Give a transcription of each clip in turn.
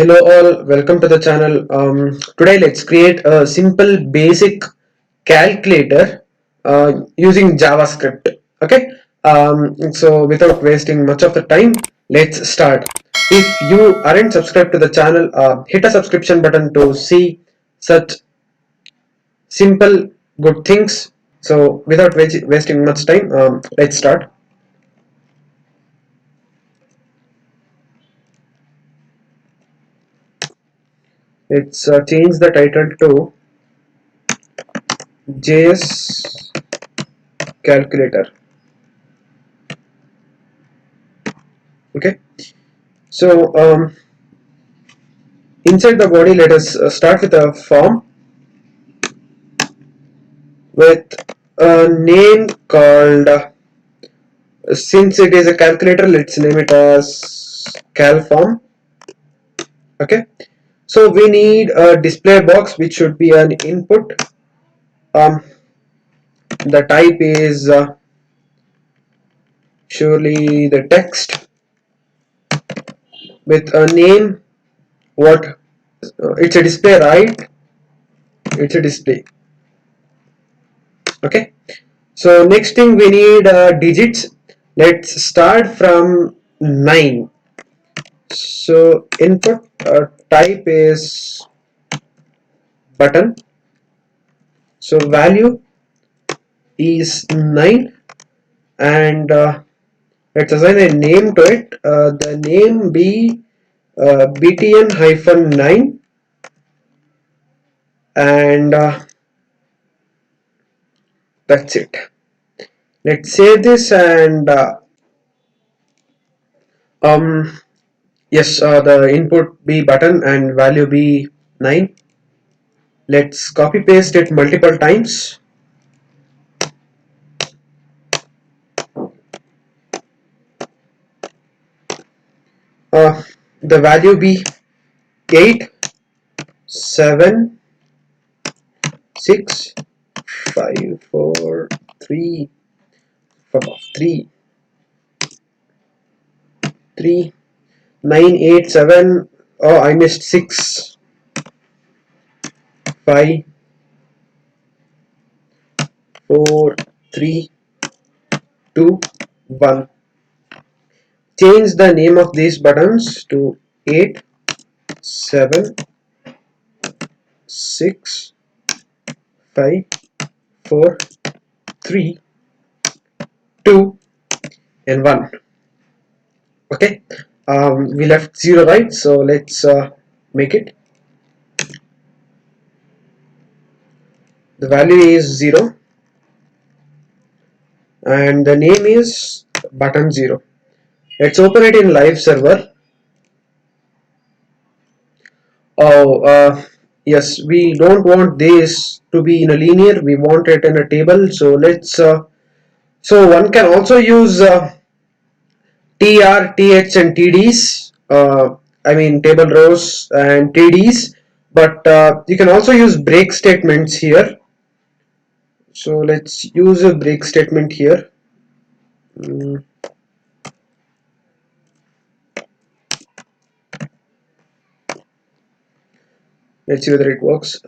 Hello all, welcome to the channel. Today let's create a simple basic calculator using JavaScript. Okay, so without wasting much of the time, let's start. If you aren't subscribed to the channel, hit a subscription button to see such simple good things. So without wasting much time, let's start. Let's change the title to JS calculator. Okay, so inside the body, let us start with a form with a name called, since it is a calculator, let's name it as cal form. Okay, so we need a display box which should be an input. Um, the type is surely the text with a name. What? It's a display, right? It's a display. Okay, so next thing we need digits. Let's start from 9. So input type is button. So value is 9, and let's assign a name to it. The name be btn-9, and that's it. Let's save this, and um yes, the input be button and value be 9. Let's copy paste it multiple times. uh, the value be 8, 7, 6, 5, 4, 3, 3, 3, 9, 8, 7. Oh, I missed 6, 5, 4, 3, 2, 1. Change the name of these buttons to 8, 7, 6, 5, 4, 3, 2, and 1. Okay, we left 0, right? So let's make it. The value is 0 and the name is button 0. Let's open it in live server. Oh, yes, we don't want this to be in a linear, we want it in a table. So let's so one can also use tr, th and tds, I mean table rows and tds, but you can also use break statements here. So let's use a break statement here. Mm, let's see whether it works.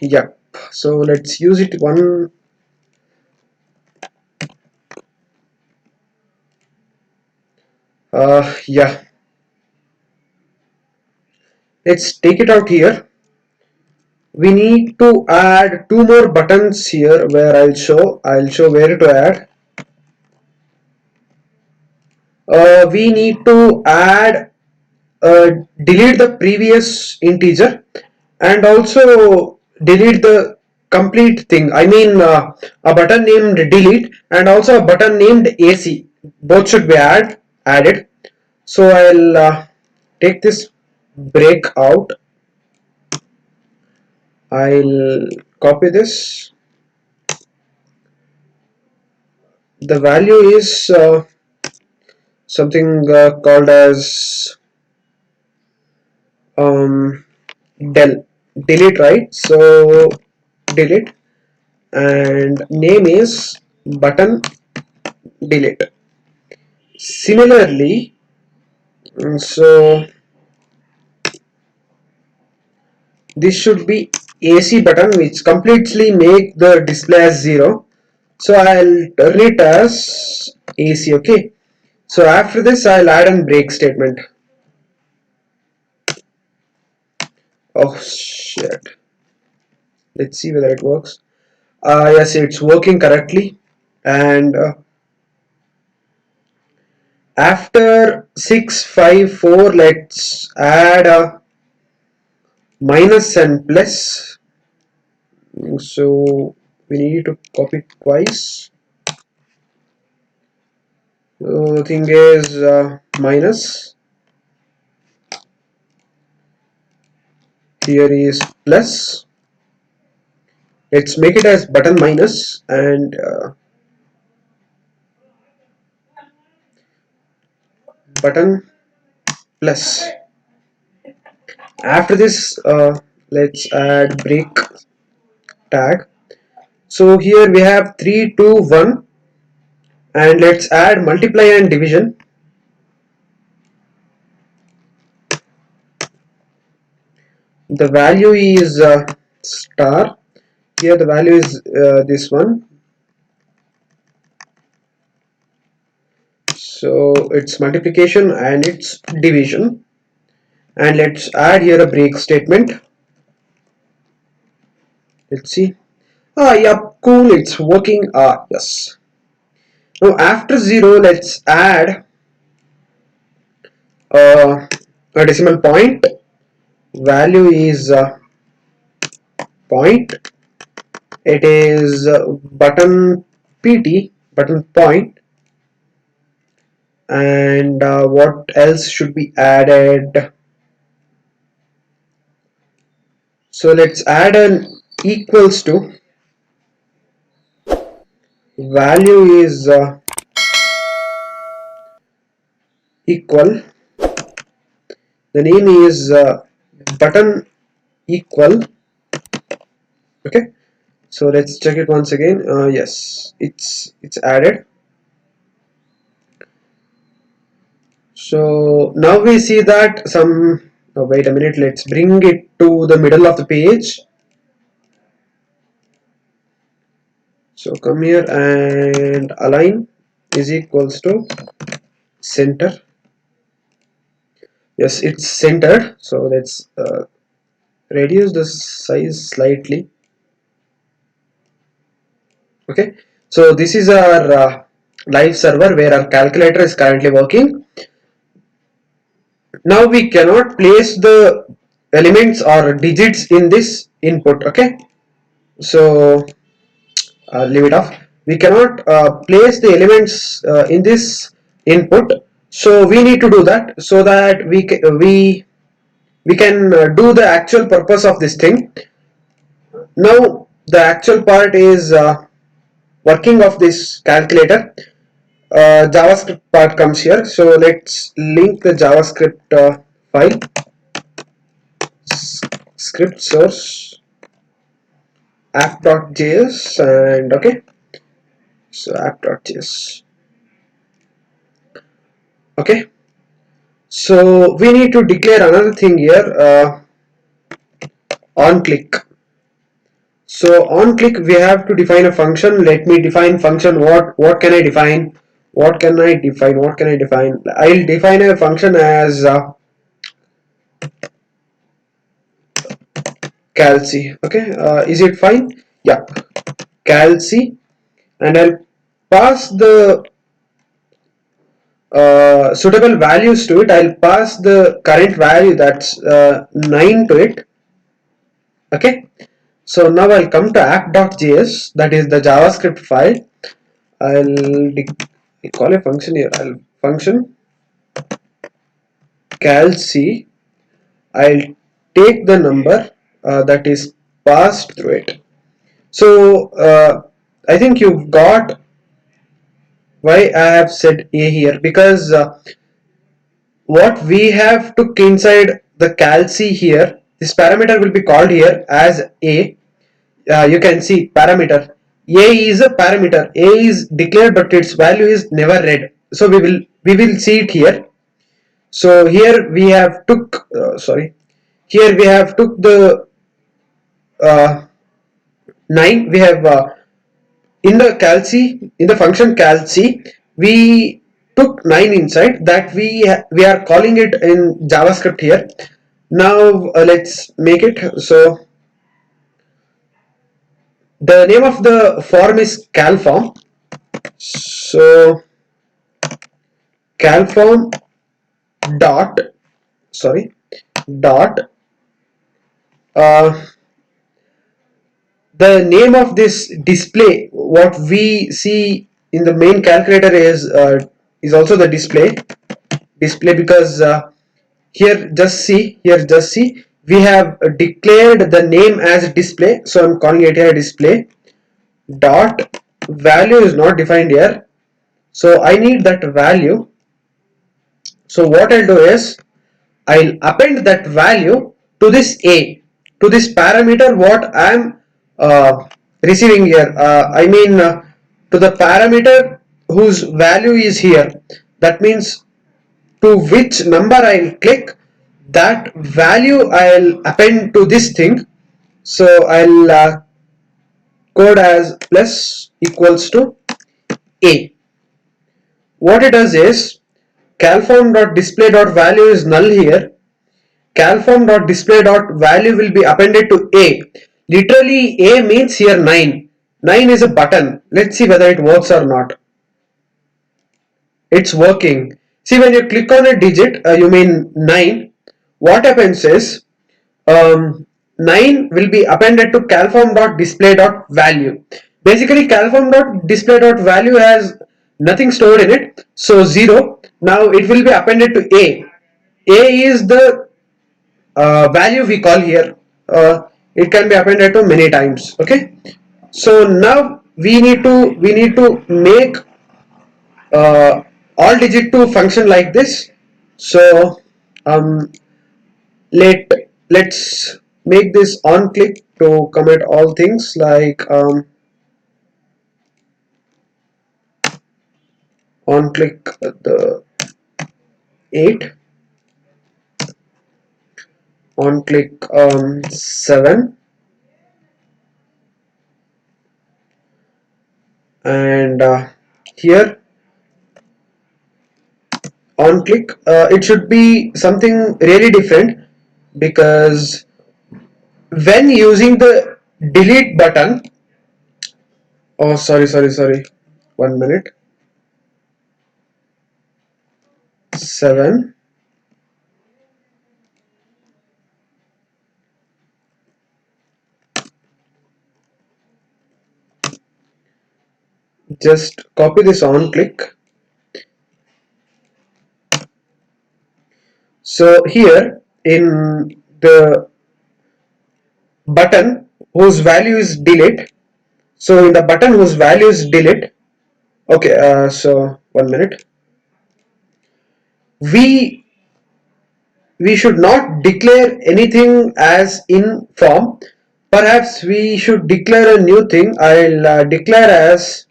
Yeah, so let's use it one. Yeah, let's take it out here. We need to add two more buttons here where I'll show where to add. We need to add delete the previous integer and also delete the complete thing. I mean a button named delete and also a button named AC. Both should be added. So I'll take this break out. I'll copy this. The value is something called as um, del delete, right? So delete, and name is button delete. Similarly, so this should be AC button, which completely make the display as 0. So I'll turn it as AC. Okay. So after this, I'll add a break statement. Oh shit. Let's see whether it works. Yes, it's working correctly. And after 654, let's add a minus and plus. So we need to copy twice. So the thing is minus. Here is plus. Let's make it as button minus and button plus. After this, let's add break tag. So here we have 3, 2, 1, and let's add multiply and division. The value is star. Here the value is this one. So it's multiplication and it's division. And let's add here a break statement. Let's see. Ah, yeah, cool. It's working. Ah, yes. Now after 0, let's add a decimal point. Value is point. It is button pt, button point. And what else should be added? So let's add an equals to. Value is equal. The name is button equal. Okay, so let's check it once again. Yes, it's added. So now we see that some, oh, wait a minute, let's bring it to the middle of the page. So come here and align is equals to center. Yes, it's centered. So let's reduce the size slightly. Okay, so this is our live server where our calculator is currently working. Now we cannot place the elements or digits in this input. Okay, so leave it off. We cannot place the elements in this input, so we need to do that so that we can do the actual purpose of this thing. Now the actual part is working of this calculator. JavaScript part comes here, so let's link the JavaScript file, script source app.js, and okay, so app.js. Okay, so we need to declare another thing here, on click. So on click we have to define a function. Let me define function. What can I define? What can I define? What can I define? I'll define a function as calc. Okay, is it fine? Yeah, calc, and I'll pass the suitable values to it. I'll pass the current value, that's 9 to it. Okay, so now I'll come to app.js, that is the JavaScript file. I'll call a function here. I'll function calc. I'll take the number that is passed through it. So I think you've got why I have said a here, because what we have took inside the calc here, this parameter will be called here as a. You can see parameter a is a parameter. A is declared but its value is never read, so we will see it here. So here we have took here we have took the 9, we have in the calc, in the function calc, we took 9 inside that, we are calling it in JavaScript here. Now let's make it. So the name of the form is calform. So calform dot, sorry, dot, uh, the name of this display, what we see in the main calculator is also the display, because here just see, we have declared the name as display, so I'm calling it here display dot value is not defined here, so I need that value. So what I'll do is I'll append that value to this a, to this parameter what I'm receiving here. I mean to the parameter whose value is here. That means to which number I'll click, that value I'll append to this thing. So I'll code as plus equals to a. What it does is calform.display.value is null here. Calform.display.value will be appended to a. Literally a means here 9. 9 is a button. Let's see whether it works or not. It's working. See, when you click on a digit, you mean 9, what happens is 9 will be appended to calform.display.value. Basically calform.display.value has nothing stored in it, so 0. Now it will be appended to a. A is the value we call here. It can be appended to many times. Okay, so now we need to make all digit to function like this. So um, let's make this on click to commit all things, like on click the 8, on click 7, and here on click it should be something really different, because when using the delete button, oh sorry, 1 minute, 7, just copy this on click. So here in the button whose value is delete, so in the button whose value is delete, okay, so 1 minute, we should not declare anything as in form. Perhaps we should declare a new thing. I'll declare as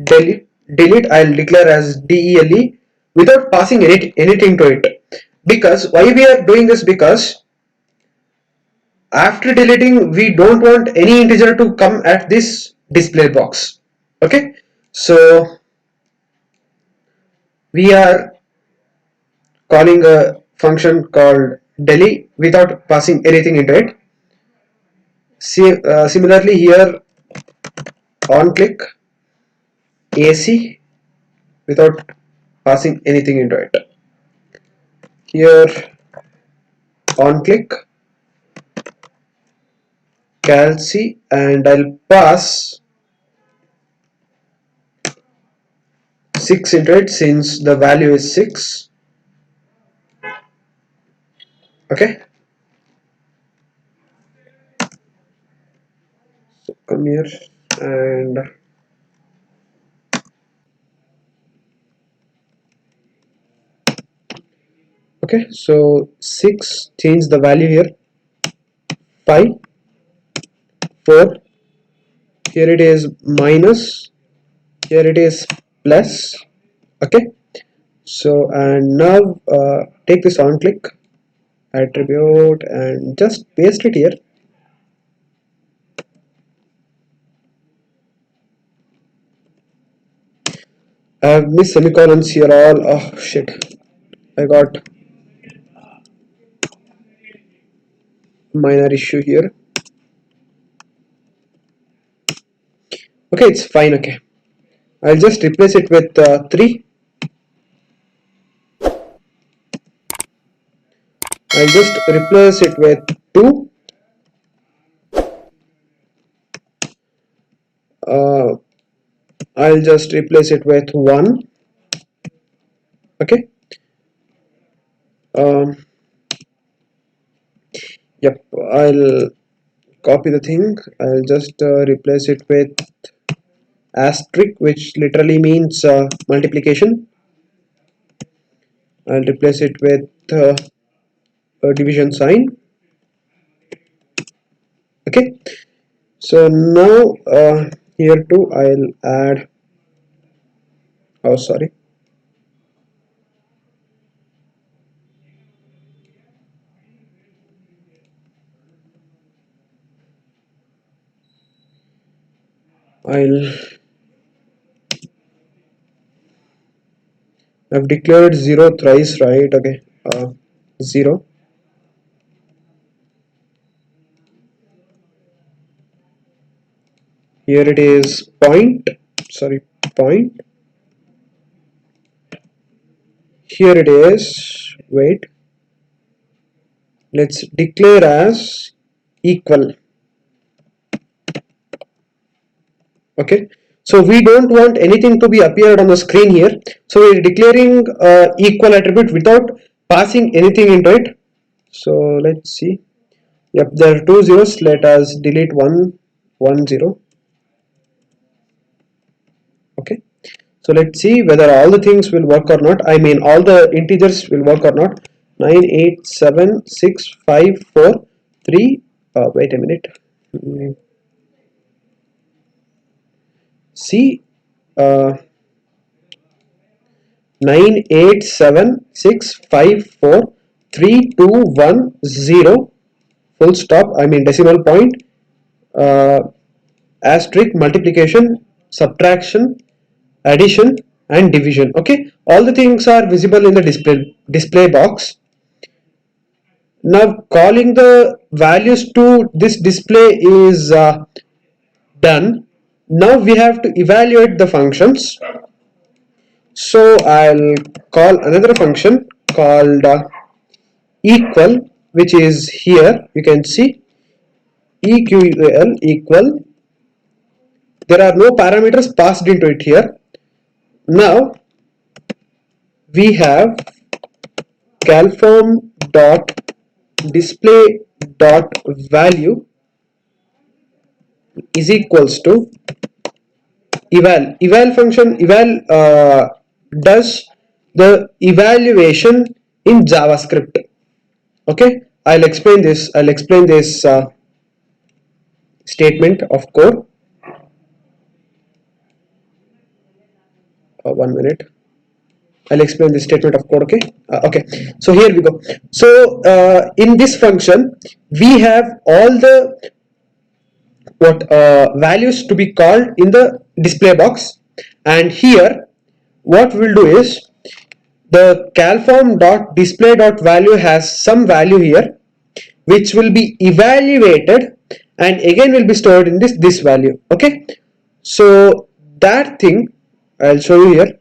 delete. I'll declare as DELE without passing anything to it. Because why we are doing this, because after deleting we don't want any integer to come at this display box. Okay, so we are calling a function called delete without passing anything into it. Similarly here on click AC without passing anything into it. Here on click calc, and I'll pass 6 into it since the value is 6. Okay, so come here and okay, so 6, change the value here, 5, 4, here it is minus, here it is plus. Okay, so and now take this on click attribute and just paste it here. I have missed semicolons here all. Oh shit, I got minor issue here. Okay, it's fine. Okay, I'll just replace it with 3. I'll just replace it with 2. uh, I'll just replace it with 1. Okay. um, yep, I'll copy the thing. I'll just replace it with asterisk, which literally means multiplication. I'll replace it with a division sign. Okay, so now here too I'll add, oh sorry, I've declared 0 thrice, right? Okay, 0. Here it is point, sorry, point. Here it is, wait, let's declare as equal. Okay, so we don't want anything to be appeared on the screen here, so we're declaring equal attribute without passing anything into it. So let's see. Yep, there are 2 zeros. Let us delete 1 1 0. Okay, so let's see whether all the things will work or not. I mean all the integers will work or not. 9 8 7 6 5 4 3. Wait a minute. See, uh, 9 8 7 6 5 4 3 2 1 0 full stop, I mean decimal point, uh, asterisk, multiplication, subtraction, addition and division. Okay, all the things are visible in the display box. Now calling the values to this display is done. Now we have to evaluate the functions. So I'll call another function called equal, which is here. You can see equal equal. There are no parameters passed into it here. Now we have calform dot display dot value is equals to eval function. Eval does the evaluation in JavaScript. Okay, I'll explain this statement of code. 1 minute, I'll explain this statement of code. Okay, okay, so here we go. So in this function we have all the what values to be called in the display box, and here what we'll do is the calform dot display dot value has some value here which will be evaluated and again will be stored in this value. Okay, so that thing I'll show you here.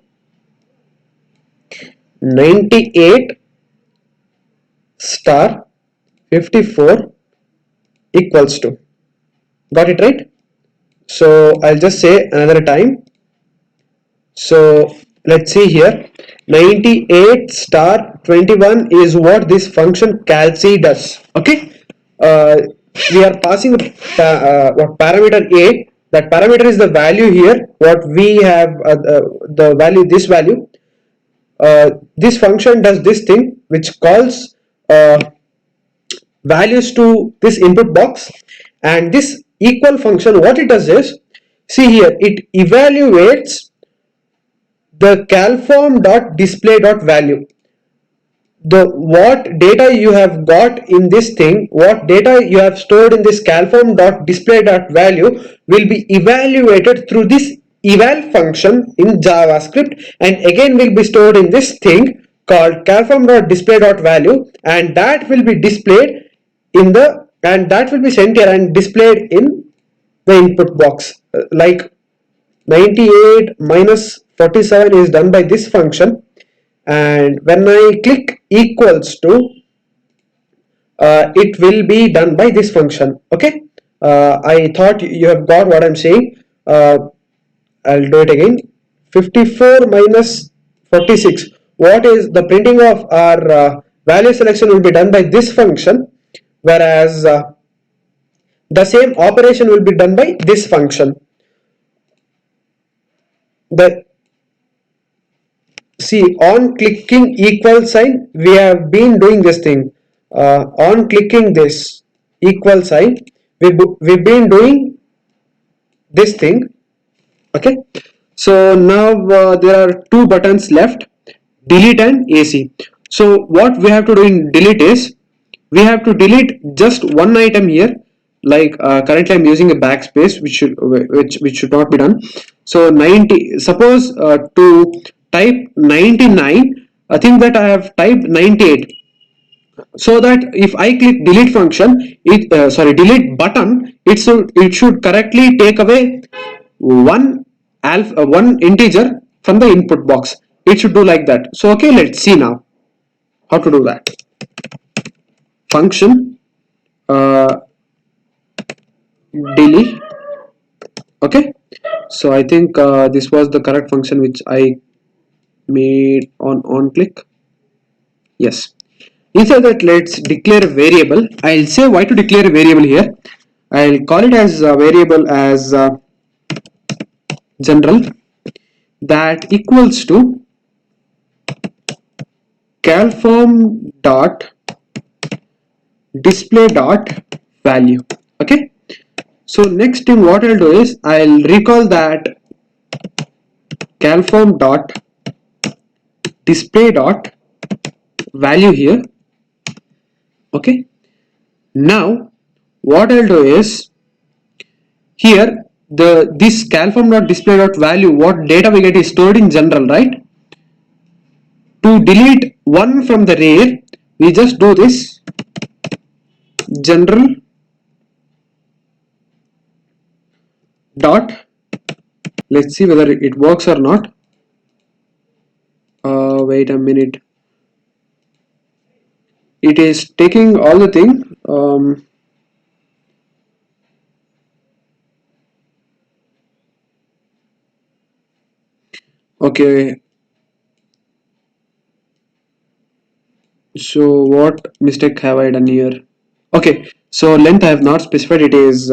98 star 54 equals to, got it right? So I'll just say another time. So let's see here, 98 star 21 is what this function calc does. Okay, uh, we are passing what parameter a. That parameter is the value here. What we have the value, this value. This function does this thing which calls values to this input box, and this equal function what it does is, see here, it evaluates the calform dot display dot value. the what data you have got in this thing, what data you have stored in this calform.display.value will be evaluated through this eval function in JavaScript, and again will be stored in this thing called calform.display.value, and that will be displayed in the, and that will be sent here and displayed in the input box. Like 98 minus 47 is done by this function, and when I click equals to, it will be done by this function. Okay, I thought you have got what I'm saying. I'll do it again. 54 minus 46, what is the printing of our value selection will be done by this function, whereas the same operation will be done by this function. The See, on clicking equal sign, we have been doing this thing. On clicking this equal sign, we've been doing this thing. Okay, so now there are two buttons left, delete and AC. So what we have to do in delete is, we have to delete just one item here. Like currently I'm using a backspace, which should not be done. So 90, suppose to type 99, I think that I have typed 98, so that if I click delete function, delete button, it should correctly take away one integer from the input box. It should do like that. So okay, let's see now how to do that. Function delete. Okay, so I think this was the correct function which I made on click. Yes. Instead that, let's declare a variable. I'll say why to declare a variable here. I'll call it as a variable as general, that equals to calform dot display dot value. Okay, so next thing what I'll do is, I'll recall that calform dot display dot value here. Okay, now what I'll do is, here this calform dot display dot value, what data we get is stored in general, right? To delete one from the array, we just do this general dot, let's see whether it works or not. Wait a minute, it is taking all the thing. Okay, so what mistake have I done here? Okay, so length I have not specified, it is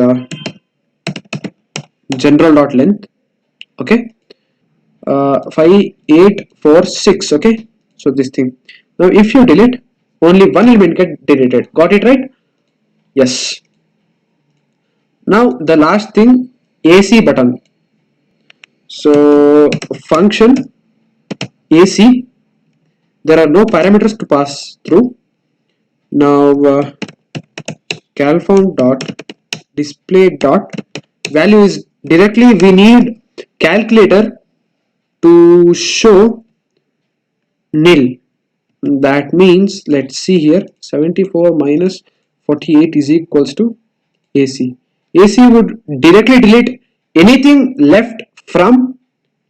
general dot length. Okay, 5846. Okay, so this thing, now if you delete, only one element get deleted. Got it right? Yes. Now the last thing, AC button. So function AC, there are no parameters to pass through. Now calform dot display dot value is directly, we need calculator to show nil. That means, let's see here, 74 minus 48 is equals to AC. AC would directly delete anything left from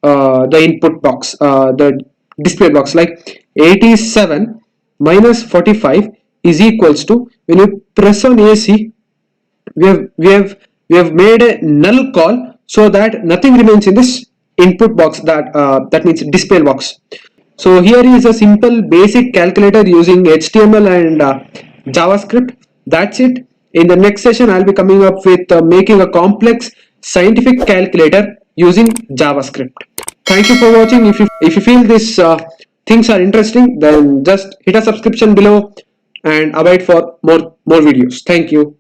the input box, the display box. Like 87 minus 45 is equals to, when you press on AC, we have made a null call, so that nothing remains in this input box, that means display box. So here is a simple basic calculator using HTML and JavaScript. That's it. In the next session, I'll be coming up with making a complex scientific calculator using JavaScript. Thank you for watching. If you feel this things are interesting, then just hit a subscription below and await for more videos. Thank you.